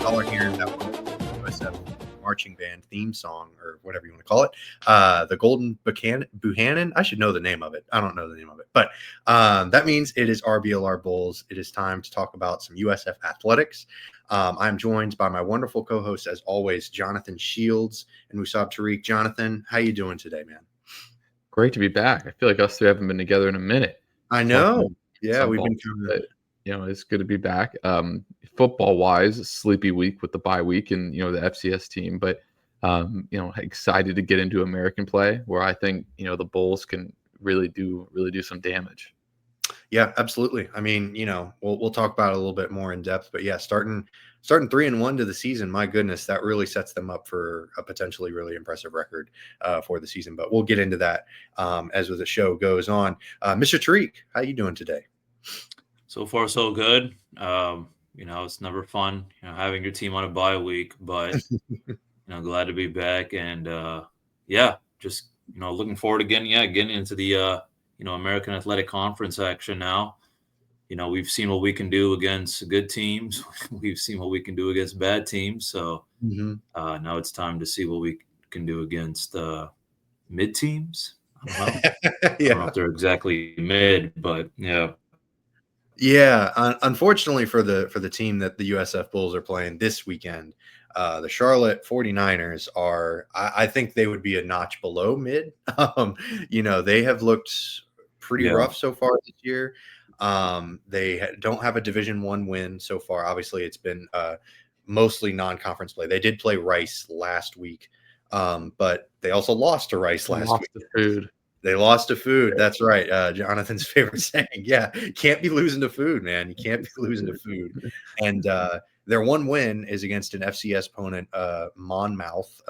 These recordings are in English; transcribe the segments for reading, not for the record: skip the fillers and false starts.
Y'all are hearing that one USF marching band theme song, or whatever you want to call it. The Golden Buchanan. I should know the name of it. I don't know the name of it, but that means it is RBLR Bulls. It is time to talk about some USF athletics. I'm joined by my wonderful co-hosts, as always, Jonathan Shields and Musab Tariq. Jonathan, how you doing today, man? Great to be back. I feel like us three haven't been together in a minute. I know. Yeah, we've been kind of. It's good to be back. Football wise, a sleepy week with the bye week and the FCS team, but excited to get into American play where I think the Bulls can really do some damage. Yeah, absolutely. I mean, we'll talk about it a little bit more in depth, but yeah, starting 3-1 to the season, my goodness, that really sets them up for a potentially really impressive record for the season. But we'll get into that as the show goes on. Mr. Tariq, how you doing today? So far, so good. It's never fun, having your team on a bye week, but glad to be back and just looking forward to getting into the American Athletic Conference action now. We've seen what we can do against good teams. We've seen what we can do against bad teams. So now it's time to see what we can do against mid teams. I don't know. I don't know if they're exactly mid, but yeah. Yeah, unfortunately for the team that the USF Bulls are playing this weekend, the Charlotte 49ers are, I think they would be a notch below mid. They have looked pretty rough so far this year. They don't have a Division I win so far. Obviously, it's been mostly non-conference play. They did play Rice last week, but they also lost to Rice last week. They lost to food. That's right. Jonathan's favorite saying. Yeah, can't be losing to food, man. You can't be losing to food. And their one win is against an FCS opponent, Monmouth,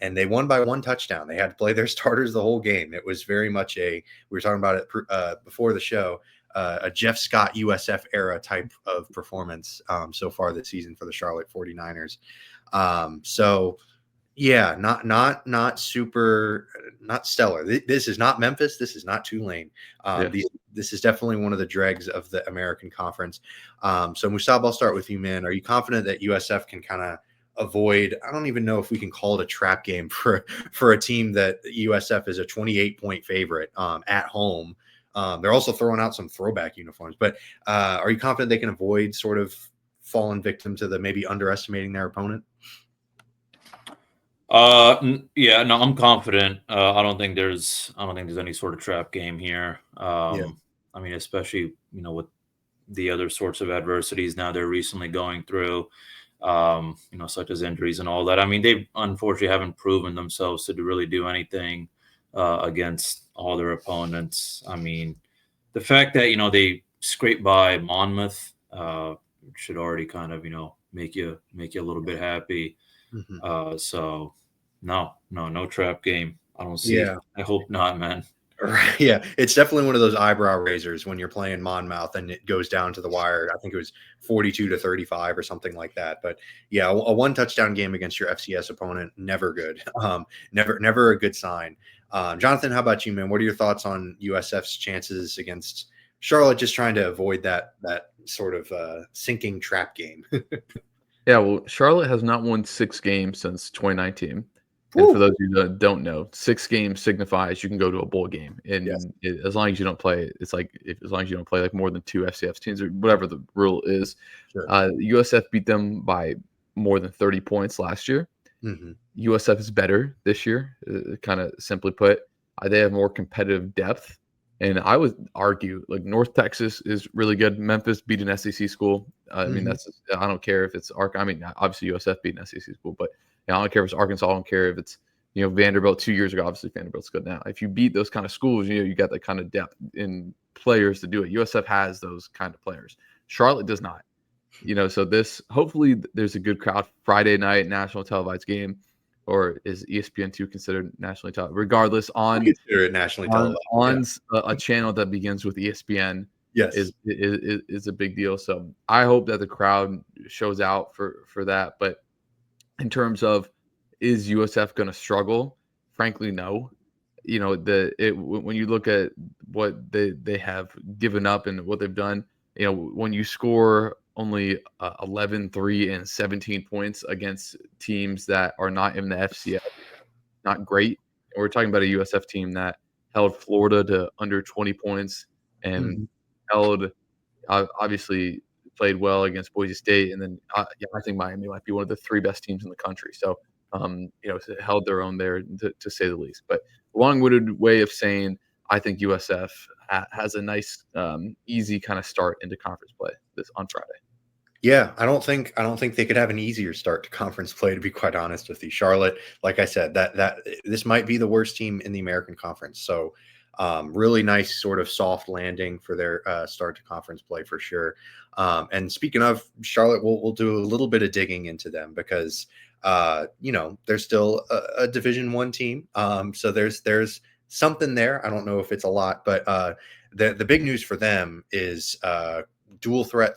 and they won by 1 touchdown. They had to play their starters the whole game. It was very much we were talking about it before the show, a Jeff Scott USF era type of performance so far this season for the Charlotte 49ers. Yeah, not super, not stellar. This is not Memphis. This is not Tulane. This is definitely one of the dregs of the American Conference. So Musab, I'll start with you, man. Are you confident that USF can kind of avoid? I don't even know if we can call it a trap game for a team that USF is a 28-point favorite at home. They're also throwing out some throwback uniforms, but are you confident they can avoid sort of falling victim to the maybe underestimating their opponent? I'm confident. I don't think there's any sort of trap game here. I mean, especially, with the other sorts of adversities now they're recently going through, such as injuries and all that. I mean, they unfortunately haven't proven themselves to really do anything against all their opponents. I mean, the fact that, they scraped by Monmouth should already kind of, make you a little bit happy. So no trap game. I don't see it. I hope not, man. Right. Yeah, it's definitely one of those eyebrow raisers when you're playing Monmouth and it goes down to the wire. I think it was 42-35 or something like that. But yeah, a 1 touchdown game against your FCS opponent, never good. Never a good sign. Jonathan, how about you, man? What are your thoughts on USF's chances against Charlotte, just trying to avoid that sort of sinking trap game? Yeah, well, Charlotte has not won 6 games since 2019. And for those of you that don't know, 6 games signifies you can go to a bowl game. And as long as you don't play, it's like as long as you don't play like more than 2 FCS teams or whatever the rule is. Sure. USF beat them by more than 30 points last year. USF is better this year, kind of simply put. They have more competitive depth. And I would argue like North Texas is really good. Memphis beat an SEC school. I mean, I don't care if it's I mean, obviously USF beat an SEC school, but I don't care if it's Arkansas. I don't care if it's Vanderbilt 2 years ago. Obviously Vanderbilt's good now. If you beat those kind of schools, you got that kind of depth in players to do it. USF has those kind of players. Charlotte does not. So this hopefully there's a good crowd. Friday night national televised game. Or is ESPN2 considered nationally televised? Regardless, consider it nationally televised on a channel that begins with ESPN. Yes, is a big deal. So I hope that the crowd shows out for that. But in terms of is USF going to struggle? Frankly, no. When you look at what they have given up and what they've done, when you score only 11, 3, and 17 points against teams that are not in the FCS. Not great. And we're talking about a USF team that held Florida to under 20 points and held obviously played well against Boise State, and then I think Miami might be one of the 3 best teams in the country. So, held their own there to say the least. But long-winded way of saying I think USF has a nice, easy kind of start into conference play on Friday. Yeah, I don't think they could have an easier start to conference play, to be quite honest with you. Charlotte, like I said, that this might be the worst team in the American Conference. So really nice sort of soft landing for their start to conference play for sure. And speaking of Charlotte, we'll do a little bit of digging into them because they're still a Division I team. So there's something there. I don't know if it's a lot, but the big news for them is dual threat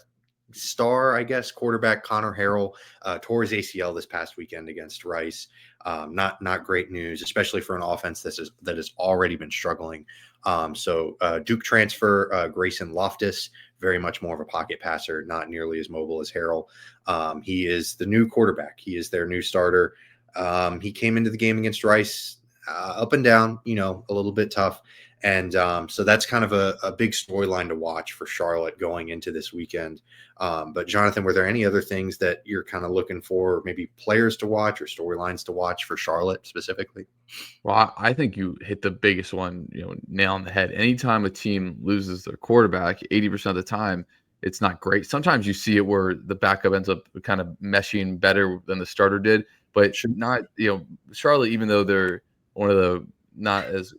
star, I guess, quarterback Connor Harrell tore his ACL this past weekend against Rice. Not great news, especially for an offense that has already been struggling. So Duke transfer Grayson Loftus, very much more of a pocket passer, not nearly as mobile as Harrell. He is the new quarterback. He is their new starter. He came into the game against Rice up and down, a little bit tough. And so that's kind of a big storyline to watch for Charlotte going into this weekend. But Jonathan, were there any other things that you're kind of looking for, maybe players to watch or storylines to watch for Charlotte specifically? Well, I think you hit the biggest one, nail on the head. Anytime a team loses their quarterback, 80% of the time, it's not great. Sometimes you see it where the backup ends up kind of meshing better than the starter did, but not, Charlotte, even though they're one of the not as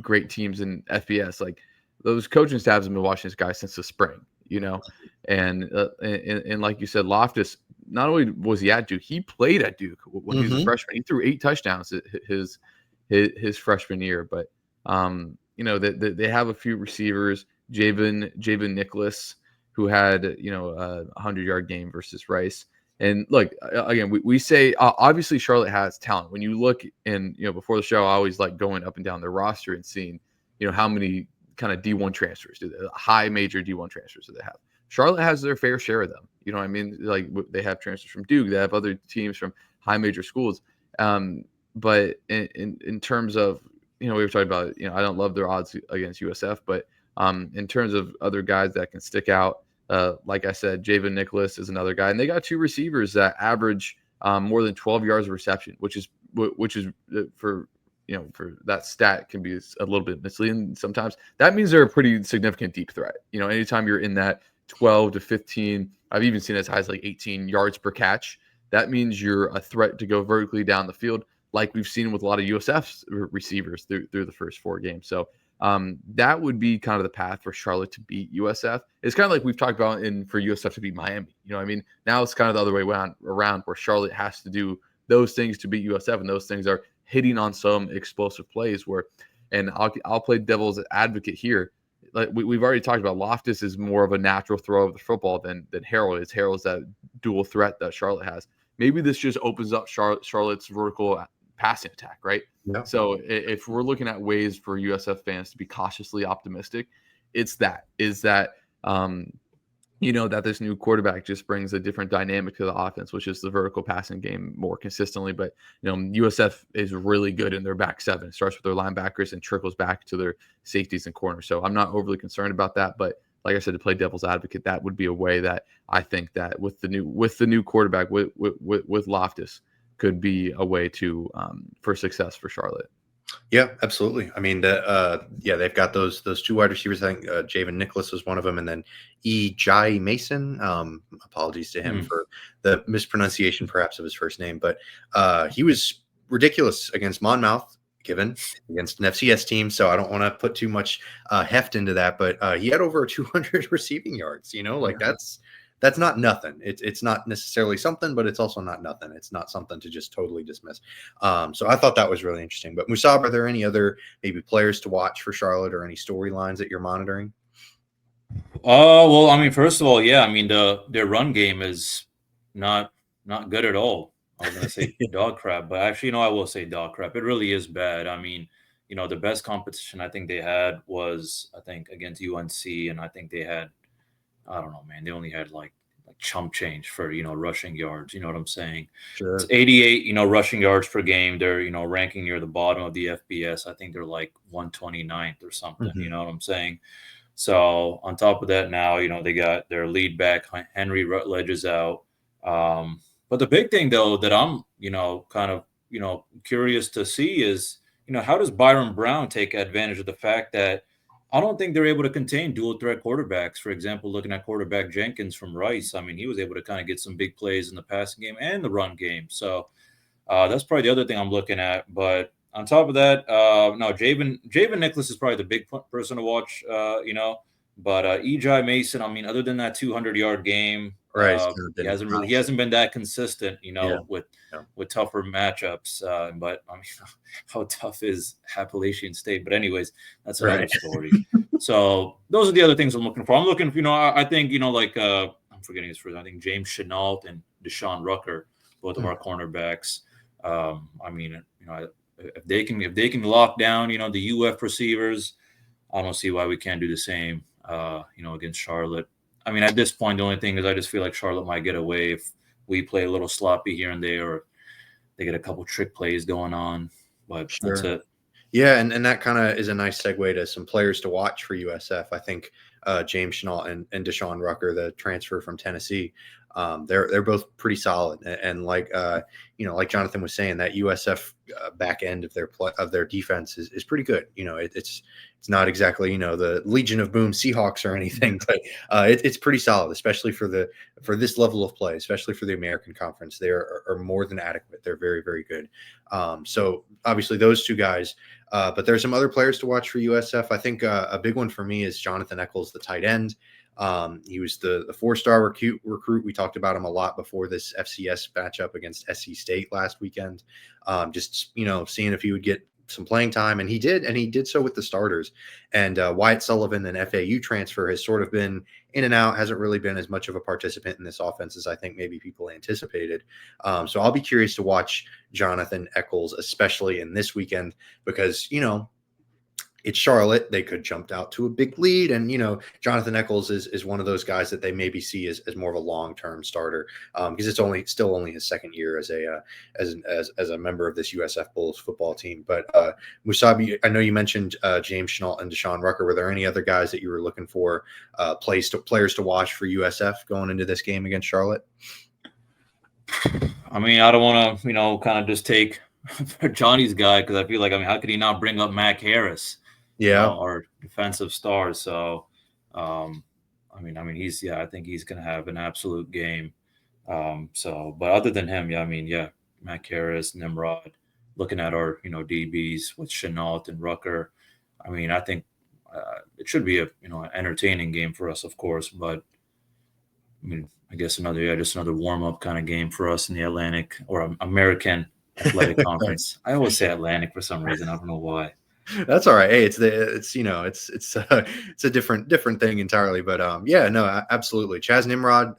great teams in FBS, like those coaching staffs have been watching this guy since the spring, and like you said, Loftus, not only was he at Duke, he played at Duke when he was a freshman. He threw 8 touchdowns his freshman year. But they have a few receivers, Javen Nicholas, who had a 100-yard game versus Rice. And look, again, we say obviously Charlotte has talent. When you look and before the show, I always like going up and down their roster and seeing how many kind of D1 transfers, high major D1 transfers do they have. Charlotte has their fair share of them. You know what I mean? Like they have transfers from Duke, they have other teams from high major schools. But in terms of we were talking about I don't love their odds against USF, but in terms of other guys that can stick out. Like I said, Javen Nicholas is another guy, and they got 2 receivers that average more than 12 yards of reception, which is for that stat can be a little bit misleading sometimes. That means they're a pretty significant deep threat. Anytime you're in that 12 to 15, I've even seen as high as like 18 yards per catch. That means you're a threat to go vertically down the field, like we've seen with a lot of USF's receivers through the first 4 games. So that would be kind of the path for Charlotte to beat USF. It's kind of like we've talked about for USF to beat Miami. Now it's kind of the other way around where Charlotte has to do those things to beat USF, and those things are hitting on some explosive plays and I'll play devil's advocate here. Like we've already talked about, Loftus is more of a natural throw of the football than Harrell is. Harrell's that dual threat that Charlotte has. Maybe this just opens up Charlotte's vertical passing attack, right? Yeah. So if we're looking at ways for USF fans to be cautiously optimistic, it's that that this new quarterback just brings a different dynamic to the offense, which is the vertical passing game more consistently. But USF is really good in their back 7. It starts with their linebackers and trickles back to their safeties and corners. So I'm not overly concerned about that. But like I said, to play devil's advocate, that would be a way that I think that with the new quarterback with Loftus could be a way to for success for Charlotte. Yeah, absolutely. I mean, they've got those 2 wide receivers. I think Javen Nicholas was one of them, and then Jai Mason. Apologies to him for the mispronunciation, perhaps, of his first name, but he was ridiculous against Monmouth, against an FCS team. So I don't want to put too much heft into that, but he had over 200 receiving yards. That's not nothing. It's not necessarily something, but it's also not nothing. It's not something to just totally dismiss. So I thought that was really interesting. But Musab, are there any other maybe players to watch for Charlotte or any storylines that you're monitoring? Well, I mean, first of all, yeah, I mean their run game is not good at all. I was gonna say dog crap, but actually, I will say dog crap. It really is bad. I mean, the best competition I think they had was against UNC, and I think they had, I don't know, man, they only had like chump change for, rushing yards. You know what I'm saying? Sure. It's 88, rushing yards per game. They're, ranking near the bottom of the FBS. I think they're like 129th or something. You know what I'm saying? So on top of that, now, they got their lead back. Henry Rutledge is out. But the big thing, though, that I'm, kind of, curious to see is, how does Byron Brown take advantage of the fact that I don't think they're able to contain dual threat quarterbacks. For example, looking at quarterback Jenkins from Rice, I mean, he was able to kind of get some big plays in the passing game and the run game. So that's probably the other thing I'm looking at. But on top of that, no, Javen Nicholas is probably the big person to watch, But Ejai Mason, I mean, other than that 200-yard game, Right. he hasn't been that consistent, with tougher matchups. But I mean, how tough is Appalachian State? But anyways, that's another story. So those are the other things I'm looking for. I'm looking for, I think, I'm forgetting his first. I think James Chenault and Deshaun Rucker, both of our cornerbacks. I mean, if they can lock down, the UF receivers, I don't see why we can't do the same, against Charlotte. I mean, at this point, the only thing is I just feel like Charlotte might get away if we play a little sloppy here and there, or they get a couple trick plays going on. But that's it. Yeah, and that kind of is a nice segue to some players to watch for USF. I think James Chenault and Deshaun Rucker, the transfer from Tennessee, they're both pretty solid. And like like Jonathan was saying, that USF back end of their defense is pretty good. It's not exactly the Legion of Boom Seahawks or anything, but it's pretty solid, especially for this level of play, especially for the American Conference. They are more than adequate. They're very, very good. So obviously those two guys. But there's some other players to watch for USF. I think a big one for me is Jonathan Eccles, the tight end. He was the 4-star recruit. We talked about him a lot before this FCS matchup against SC State last weekend. Just seeing if he would get some playing time, and he did so with the starters. And Wyatt Sullivan, an FAU transfer, has sort of been in and out, hasn't really been as much of a participant in this offense as I think maybe people anticipated. So I'll be curious to watch Jonathan Eccles, especially in this weekend, because it's Charlotte. They could jump out to a big lead. And, Jonathan Eccles is one of those guys that they maybe see as more of a long-term starter, because it's still only his second year as a member of this USF Bulls football team. But Musabi, I know you mentioned James Chenault and Deshaun Rucker. Were there any other guys that you were looking for players to watch for USF going into this game against Charlotte? I mean, I don't want to, kind of just take Johnny's guy, because I feel like, how could he not bring up Mac Harris? Our defensive star. So, I think he's going to have an absolute game. But other than him, Mac Harris, Nimrod, looking at our, DBs with Chenault and Rucker. I think it should be an entertaining game for us, of course, but I guess just another warm-up kind of game for us in the Atlantic or American Athletic Conference. I always say Atlantic for some reason. I don't know why. That's all right. Hey, it's a different thing entirely. But absolutely. Chaz Nimrod,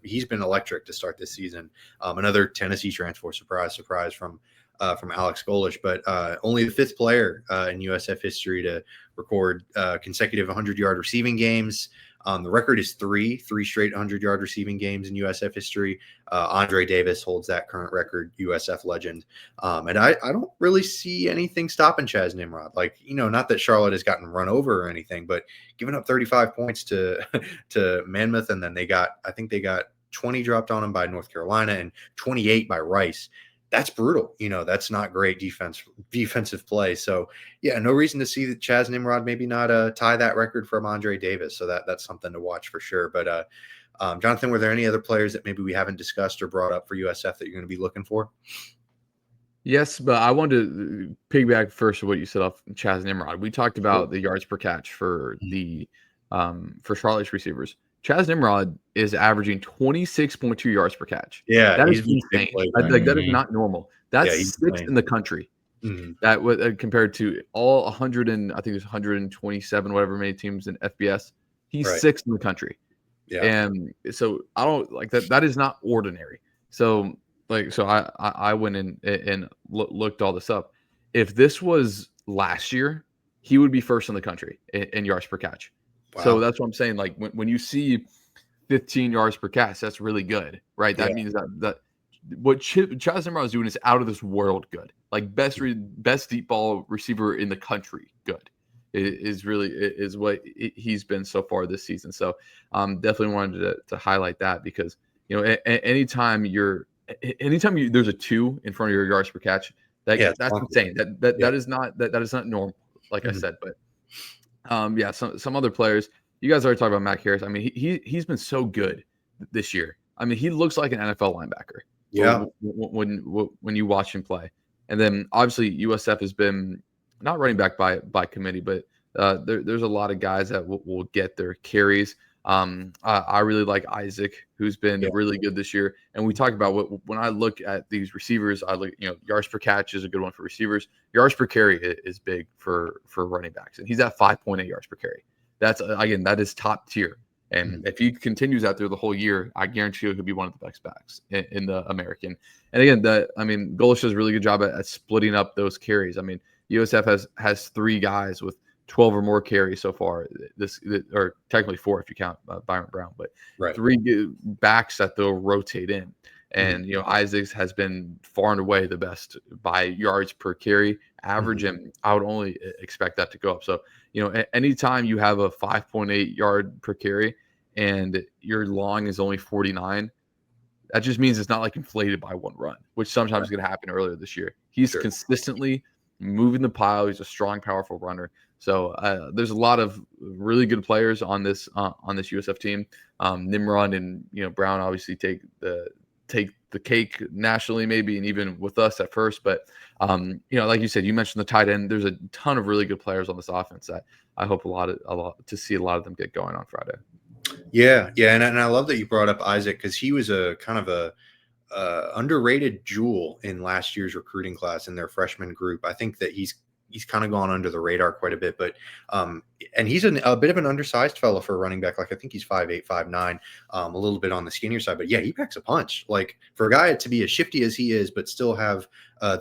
he's been electric to start this season. Another Tennessee transfer, surprise from Alex Golish, but only the 5th player in USF history to record consecutive 100-yard receiving games. The record is three straight 100-yard receiving games in USF history. Andre Davis holds that current record, USF legend. And I don't really see anything stopping Chaz Nimrod. Not that Charlotte has gotten run over or anything, but giving up 35 points to Monmouth, and then they got 20 dropped on them by North Carolina and 28 by Rice. That's brutal. That's not great defensive play. So no reason to see that Chaz Nimrod maybe not tie that record from Andre Davis. So that's something to watch for sure. But Jonathan, were there any other players that maybe we haven't discussed or brought up for USF that you're going to be looking for? Yes, but I wanted to piggyback first of what you said off Chaz Nimrod. We talked about the yards per catch for the for Charlotte's receivers. Chaz Nimrod is averaging 26.2 yards per catch. Yeah, that is insane. That is not normal. That's 6th in the country. Mm-hmm. That was compared to all 100 and I think there's 127 whatever many teams in FBS. He's 6th in the country. Yeah, and so I don't like that. That is not ordinary. So I went in and looked all this up. If this was last year, he would be 1st in the country in yards per catch. Wow. So that's what I'm saying. When you see 15 yards per catch. That's really good, right? That means that what Chaz Nimrod is doing is out of this world good. Like best deep ball receiver in the country good. Is what he's been so far this season. So definitely wanted to highlight that because anytime there's a 2 in front of your yards per catch, that's insane. That is not normal, like I said. But some other players. You guys already talked about Mac Harris. I mean, he's been so good this year. I mean, he looks like an NFL linebacker. Yeah. When you watch him play, and then obviously USF has been not running back by committee, but there's a lot of guys that will get their carries. I really like Isaac, who's been really good this year. And we talk about when I look at these receivers, I look, yards per catch is a good one for receivers. Yards per carry is big for running backs, and he's at 5.8 yards per carry. That's that is top tier. And if he continues out there the whole year, I guarantee you he'll be one of the best backs in the American. And again, Golish does a really good job at splitting up those carries. I mean, USF has 3 guys with 12 or more carries so far. Or technically 4 if you count Byron Brown, but 3 backs that they'll rotate in. And Isaacs has been far and away the best by yards per carry average, and I would only expect that to go up. So anytime you have a 5.8 yard per carry and your long is only 49, that just means it's not like inflated by one run, which sometimes is going to happen earlier this year. He's consistently moving the pile. He's a strong, powerful runner. So there's a lot of really good players on this USF team. Nimrod and Brown obviously take the cake nationally, maybe, and even with us at first. But like you said, you mentioned the tight end. There's a ton of really good players on this offense that I hope to see a lot of them get going on Friday. Yeah, and I love that you brought up Isaac because he was a kind of a underrated jewel in last year's recruiting class in their freshman group. I think that he's kind of gone under the radar quite a bit, but and he's a bit of an undersized fellow for a running back. Like I think he's 5'8", 5'9", a little bit on the skinnier side, but yeah, he packs a punch. Like for a guy to be as shifty as he is, but still have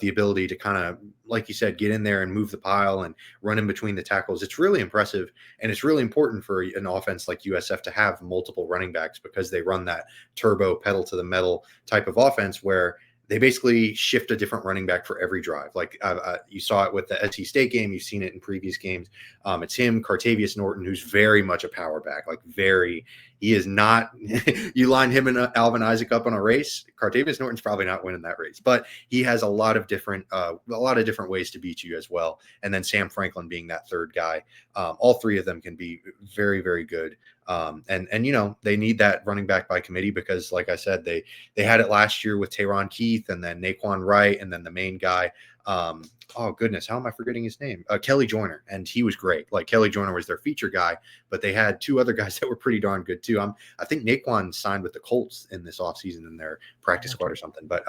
the ability to kind of, like you said, get in there and move the pile and run in between the tackles. It's really impressive, and it's really important for an offense like USF to have multiple running backs because they run that turbo pedal to the metal type of offense where they basically shift a different running back for every drive. Like you saw it with the SC State game. You've seen it in previous games. It's him, Cartavius Norton, who's very much a power back. He is not – you line him and Alvin Isaac up on a race, Cartavius Norton's probably not winning that race. But he has a lot of different ways to beat you as well. And then Sam Franklin being that third guy. All 3 of them can be very, very good. And they need that running back by committee because, like I said, they had it last year with Tayron Keith and then Naquan Wright and then the main guy. Oh goodness, how am I forgetting his name? Kelly Joyner, and he was great. Like Kelly Joyner was their feature guy, but they had 2 other guys that were pretty darn good too. I think Naquan signed with the Colts in this offseason in their practice squad or something. But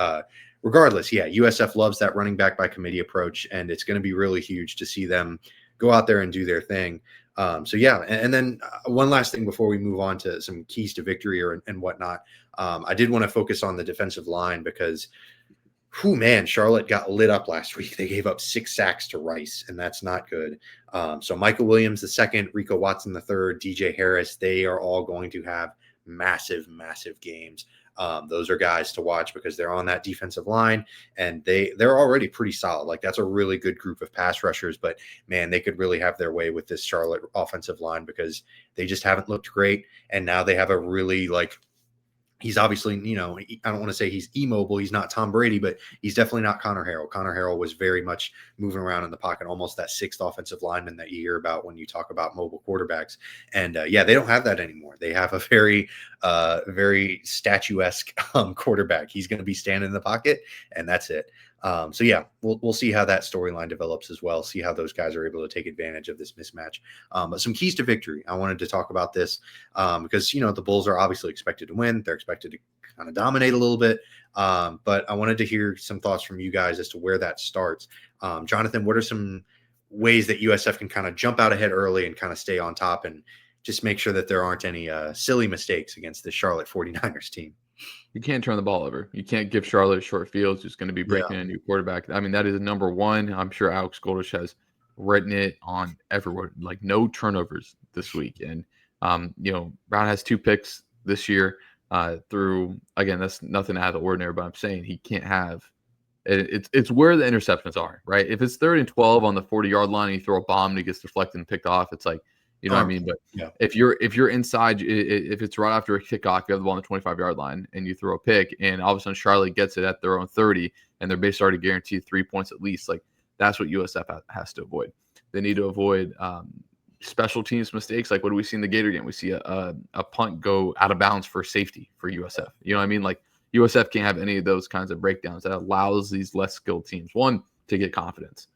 regardless, USF loves that running back by committee approach, and it's going to be really huge to see them go out there and do their thing. And then one last thing before we move on to some keys to victory and whatnot. I did want to focus on the defensive line because Charlotte got lit up last week. They gave up 6 sacks to Rice, and that's not good. So Michael Williams the second, Rico Watson the third, DJ Harris, they are all going to have massive, massive games. Those are guys to watch because they're on that defensive line, and they're already pretty solid. Like that's a really good group of pass rushers, but man, they could really have their way with this Charlotte offensive line because they just haven't looked great. And now they have a really he's obviously, I don't want to say he's immobile. He's not Tom Brady, but he's definitely not Connor Harrell. Connor Harrell was very much moving around in the pocket, almost that 6th offensive lineman that you hear about when you talk about mobile quarterbacks. And they don't have that anymore. They have a very, very statuesque quarterback. He's going to be standing in the pocket, and that's it. We'll see how that storyline develops as well. See how those guys are able to take advantage of this mismatch. But some keys to victory. I wanted to talk about this because, the Bulls are obviously expected to win. They're expected to kind of dominate a little bit. But I wanted to hear some thoughts from you guys as to where that starts. Jonathan, what are some ways that USF can kind of jump out ahead early and kind of stay on top and just make sure that there aren't any silly mistakes against the Charlotte 49ers team? You can't turn the ball over. You can't give Charlotte short fields who's going to be breaking a new quarterback. I mean, that is number one. I'm sure Alex Goldish has written it on everywhere, like no turnovers this week. And, Brown has 2 picks this year. Through again, that's nothing out of the ordinary, but I'm saying he can't have. It's where the interceptions are, right? If it's 3rd and 12 on the 40-yard line, and you throw a bomb and it gets deflected and picked off, it's like, you know what I mean. But if you're inside, if it's right after a kickoff, you have the ball on the 25-yard line and you throw a pick, and all of a sudden Charlotte gets it at their own 30, and they're basically already guaranteed 3 points at least. Like that's what USF has to avoid. They need to avoid special teams mistakes. Like what do we see in the Gator game? We see a punt go out of bounds for safety for USF. You know what I mean? Like USF can't have any of those kinds of breakdowns. That allows these less skilled teams, one, to get confidence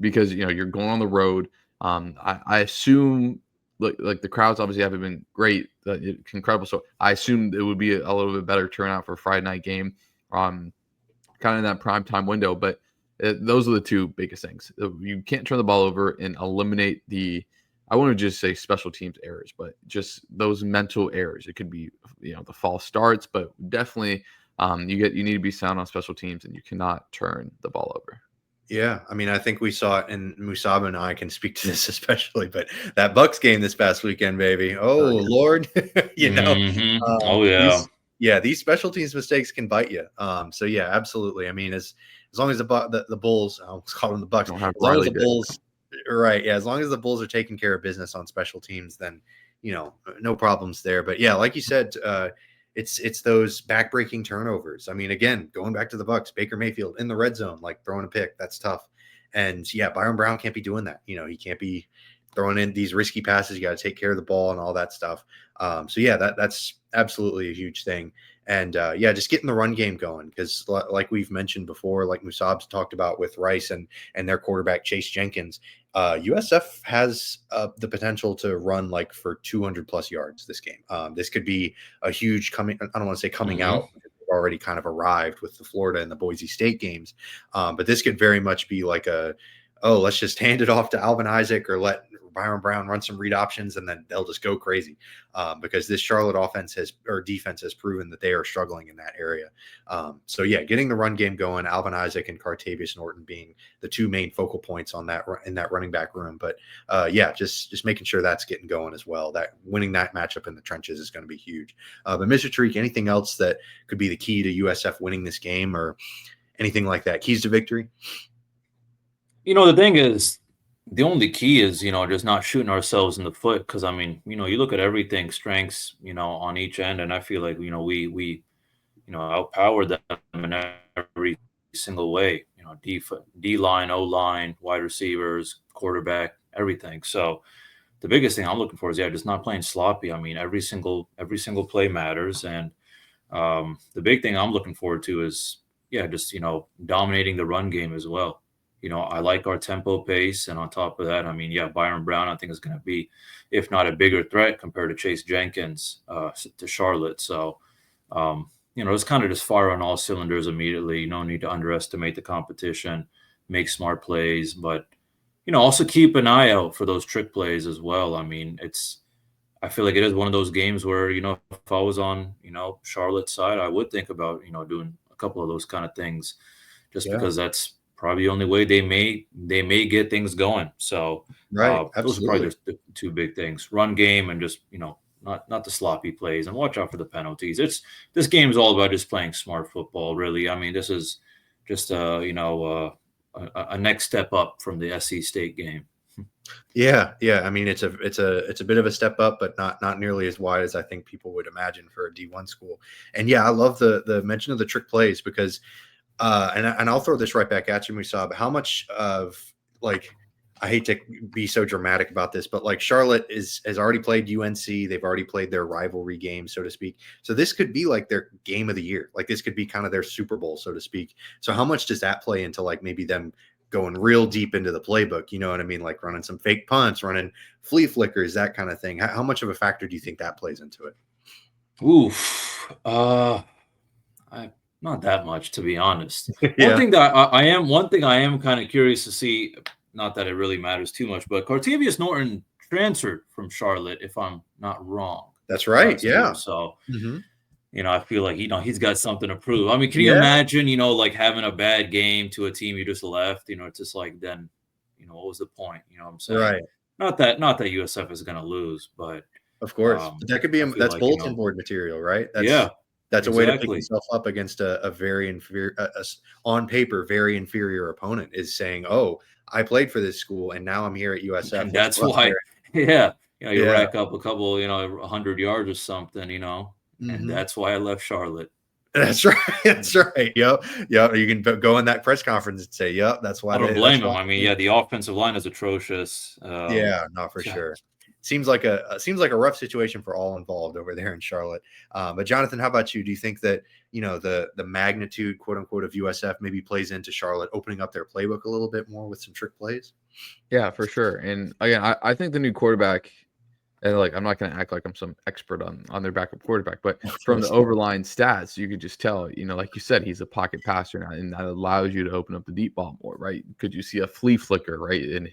because, you know, you're going on the road. I assume like the crowds obviously haven't been great. It's incredible. So I assume it would be a little bit better turnout for a Friday night game, kind of in that prime time window. But those are the two biggest things. You can't turn the ball over and eliminate I want to just say special teams errors, but just those mental errors. It could be, you know, the false starts, but definitely you need to be sound on special teams, and you cannot turn the ball over. Yeah, I mean, I think we saw it, and Musab and I can speak to this especially, but that Bucks game this past weekend, baby. Oh, Lord, you know. These special teams mistakes can bite you. So yeah, absolutely. I mean, as long as the Bulls, I almost called them the Bucks. As long as the Bulls, right? Yeah, as long as the Bulls are taking care of business on special teams, then you know, no problems there. But yeah, like you said, it's those backbreaking turnovers. I mean, again, going back to the Bucks, Baker Mayfield in the red zone, like throwing a pick, that's tough. And yeah, Byron Brown can't be doing that. You know, he can't be throwing in these risky passes. You got to take care of the ball and all that stuff. So yeah, that's absolutely a huge thing. And yeah, just getting the run game going because, like we've mentioned before, like Musab's talked about with Rice and their quarterback Chase Jenkins, USF has the potential to run like for 200 plus yards this game. This could be a huge coming. I don't want to say coming out. They've already kind of arrived with the Florida and the Boise State games, but this could very much be like let's just hand it off to Alvin Isaac or let Byron Brown run some read options, and then they'll just go crazy because this Charlotte defense has proven that they are struggling in that area. So yeah, getting the run game going, Alvin Isaac and Cartavius Norton being the two main focal points in that running back room. But yeah, just making sure that's getting going as well. That winning that matchup in the trenches is going to be huge. But Mr. Tariq, anything else that could be the key to USF winning this game or anything like that? Keys to victory? You know, the thing is, the only key is, you know, just not shooting ourselves in the foot. Because, I mean, you know, you look at everything, strengths, you know, on each end. And I feel like, you know, we outpowered them in every single way. You know, D-line, O-line, wide receivers, quarterback, everything. So the biggest thing I'm looking for is, just not playing sloppy. I mean, every single play matters. And the big thing I'm looking forward to is, just, you know, dominating the run game as well. You know, I like our tempo pace. And on top of that, I mean, Byron Brown, I think, is going to be, if not a bigger threat compared to Chase Jenkins to Charlotte. So, you know, it's kind of just fire on all cylinders immediately. No need to underestimate the competition, make smart plays, but, you know, also keep an eye out for those trick plays as well. I mean, I feel like it is one of those games where, you know, if I was on, you know, Charlotte's side, I would think about, you know, doing a couple of those kind of things just because that's probably the only way they may get things going. So those are probably the two big things: run game and just, you know, not the sloppy plays, and watch out for the penalties. This game is all about just playing smart football, really. I mean, this is just a next step up from the SC State game. Yeah. I mean, it's a bit of a step up, but not nearly as wide as I think people would imagine for a D1 school. And yeah, I love the mention of the trick plays because. And I'll throw this right back at you, Musab. How much of, like, I hate to be so dramatic about this, but like Charlotte has already played UNC. They've already played their rivalry game, so to speak. So this could be like their game of the year. Like this could be kind of their Super Bowl, so to speak. So how much does that play into like maybe them going real deep into the playbook? You know what I mean? Like running some fake punts, running flea flickers, that kind of thing. How much of a factor do you think that plays into it? Oof. Not that much, to be honest. One thing I am kind of curious to see, not that it really matters too much, but Cartavius Norton transferred from Charlotte, if I'm not wrong. That's right. Yeah. So, you know, I feel like, you know, he's got something to prove. I mean, can you imagine, you know, like having a bad game to a team you just left? You know, it's just like, then, you know, what was the point? You know what I'm saying? Right. Not that USF is going to lose, but Of course. But that could be I feel that's like, bulletin board material, right? yeah, That's a way to pick exactly. yourself up against a very inferior, on paper, very inferior opponent, is saying, "Oh, I played for this school, and now I'm here at USF. And Let's that's go out why, there." yeah, you Yeah. rack up a couple, 100 yards or something, and Mhm. that's why I left Charlotte. That's right. That's right. Yep. Yep. You can go in that press conference and say, "Yep, that's why I don't that's blame why." him. I mean, yeah, the offensive line is atrocious. Yeah, no, for Yeah, sure. Seems like a rough situation for all involved over there in Charlotte. But Jonathan, how about you? Do you think that the magnitude, quote unquote, of USF maybe plays into Charlotte opening up their playbook a little bit more with some trick plays? Yeah, for sure. And again, I think the new quarterback, and like I'm not going to act like I'm some expert on their backup quarterback, but Of from the course. overline stats, you could just tell, like you said, he's a pocket passer now, and that allows you to open up the deep ball more, right? Could you see a flea flicker, right, and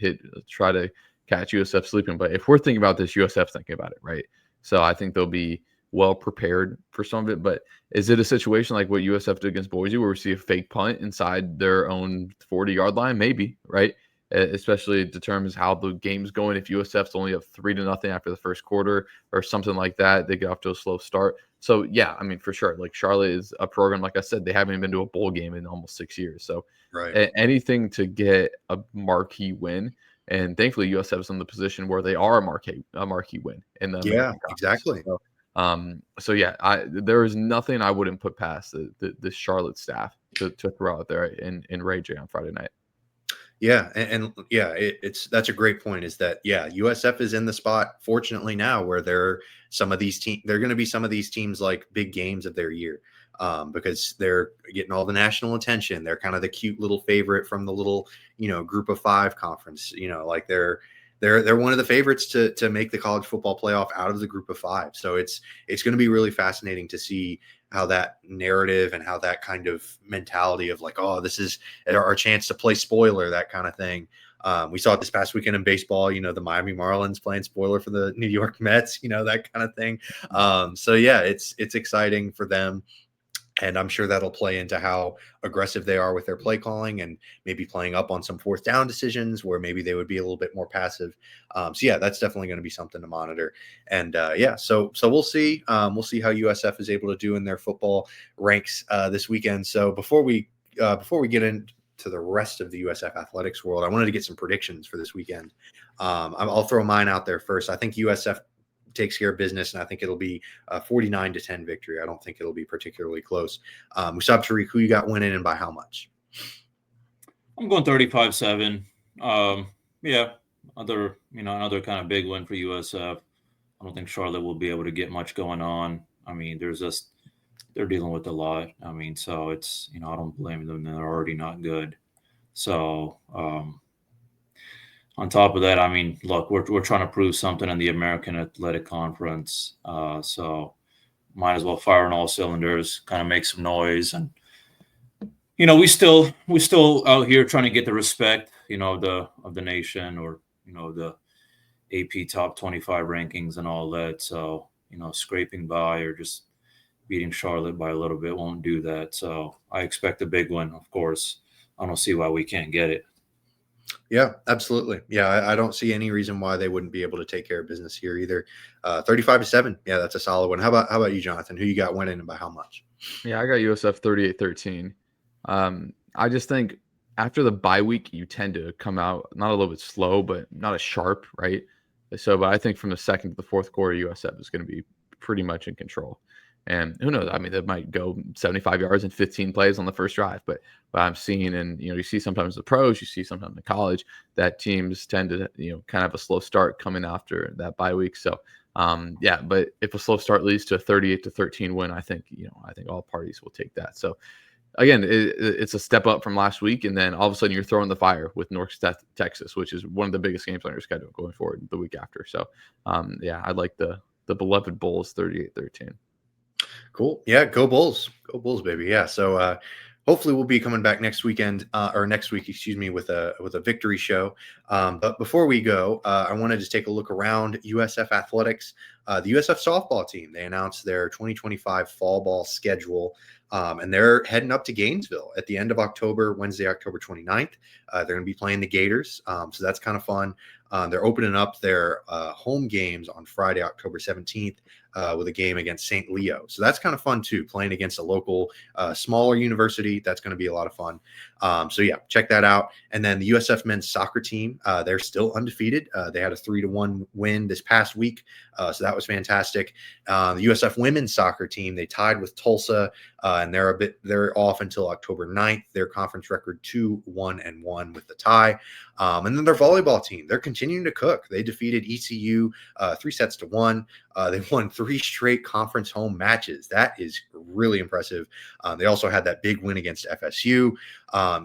try to catch USF sleeping? But if we're thinking about this, USF thinking about it, right? So I think they'll be well prepared for some of it. But is it a situation like what USF did against Boise, where we see a fake punt inside their own 40-yard line? Maybe, right? Especially determines how the game's going. If USF's only up 3-0 after the first quarter or something like that, they get off to a slow start. So yeah, I mean, for sure, like Charlotte is a program. Like I said, they haven't even been to a bowl game in almost 6 years. So Right. anything to get a marquee win, and thankfully USF is in the position where they are a marquee win in the Yeah, American Conference. exactly. So yeah, there is nothing I wouldn't put past the Charlotte staff to throw out there in Ray J on Friday night. Yeah, and yeah, that's a great point. Is that, yeah, USF is in the spot, fortunately, now where they're going to be some of these teams like big games of their year, because they're getting all the national attention. They're kind of the cute little favorite from the little group of five conference. Like they're one of the favorites to make the college football playoff out of the group of five. So it's going to be really fascinating to see how that narrative and how that kind of mentality of like, oh, this is our chance to play spoiler, that kind of thing. We saw it this past weekend in baseball, the Miami Marlins playing spoiler for the New York Mets, that kind of thing. So yeah, it's exciting for them. And I'm sure that'll play into how aggressive they are with their play calling and maybe playing up on some fourth down decisions where maybe they would be a little bit more passive. So yeah, that's definitely going to be something to monitor. And yeah, so we'll see. We'll see how USF is able to do in their football ranks this weekend. So before we get into the rest of the USF athletics world, I wanted to get some predictions for this weekend. I'll throw mine out there first. I think USF takes care of business, and I think it'll be a 49-10 victory. I don't think it'll be particularly close. Musab, Tariq, who you got winning and by how much? I'm going 35-7. Yeah, another kind of big win for USF. I don't think Charlotte will be able to get much going on. I mean, they're dealing with a lot. I mean, so it's, I don't blame them. They're already not good. So, on top of that, I mean, look, we're trying to prove something in the American Athletic Conference. So might as well fire on all cylinders, kind of make some noise. And, we still out here trying to get the respect, of the nation, or, the AP top 25 rankings and all that. So, scraping by or just beating Charlotte by a little bit won't do that. So I expect a big win, of course. I don't see why we can't get it. Yeah, absolutely. Yeah, I don't see any reason why they wouldn't be able to take care of business here either. 35-7. Yeah, that's a solid one. How about you, Jonathan? Who you got winning and by how much? Yeah, I got USF 38-13. I just think after the bye week, you tend to come out not a little bit slow, but not as sharp, right? So, but I think from the second to the fourth quarter, USF is going to be pretty much in control. And who knows? I mean, they might go 75 yards and 15 plays on the first drive. But I'm seeing, and you see sometimes the pros, you see sometimes in college, that teams tend to kind of have a slow start coming after that bye week. So yeah, but if a slow start leads to a 38-13 win, I think all parties will take that. So again, it's a step up from last week, and then all of a sudden you're throwing the fire with North Texas, which is one of the biggest games on your schedule going forward the week after. So yeah, I'd like the beloved Bulls 38-13. Cool. Yeah, go Bulls. Go Bulls, baby. Yeah. So hopefully we'll be coming back next weekend or next week, with a victory show. But before we go, I want to just take a look around USF athletics. The USF softball team, they announced their 2025 fall ball schedule, and they're heading up to Gainesville at the end of October, Wednesday, October 29th. They're going to be playing the Gators, so that's kind of fun. They're opening up their home games on Friday, October 17th, with a game against St. Leo. So that's kind of fun too, playing against a local smaller university. That's going to be a lot of fun. So yeah, check that out. And then the USF men's soccer team, they're still undefeated. They had a 3-1 win this past week. So that was fantastic. The USF women's soccer team, they tied with Tulsa, and they're off until October 9th. Their conference record 2-1-1 with the tie. And then their volleyball team, they're continuing to cook. They defeated ECU 3-1. They won 3 straight conference home matches. That is really impressive. They also had that big win against FSU.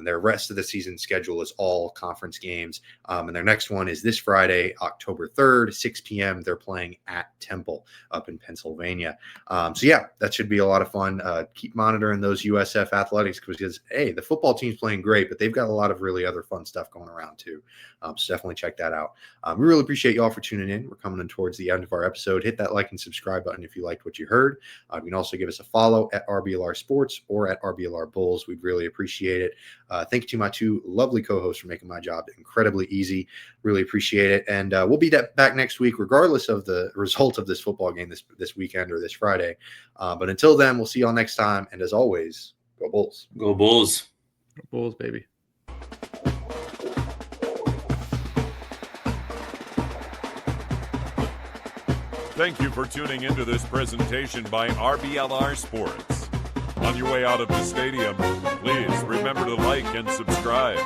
Their rest of the season schedule is all conference games. And their next one is this Friday, October 3rd, 6 p.m. They're playing at Temple up in Pennsylvania. So yeah, that should be a lot of fun. Keep monitoring those USF athletics because, hey, the football team's playing great, but they've got a lot of really other fun stuff going around too. So definitely check that out. We really appreciate y'all for tuning in. We're coming in towards the end of our episode. Hit that like and subscribe button if you liked what you heard. You can also give us a follow at RBLR Sports or at RBLR Bulls. We'd really appreciate it. Thank you to my 2 lovely co-hosts for making my job incredibly easy. Really appreciate it. And we'll be back next week, regardless of the result of this football game this weekend or this Friday. But until then, we'll see y'all next time. And as always, go Bulls. Go Bulls. Go Bulls, baby. Thank you for tuning into this presentation by RBLR Sports. On your way out of the stadium, please remember to like and subscribe.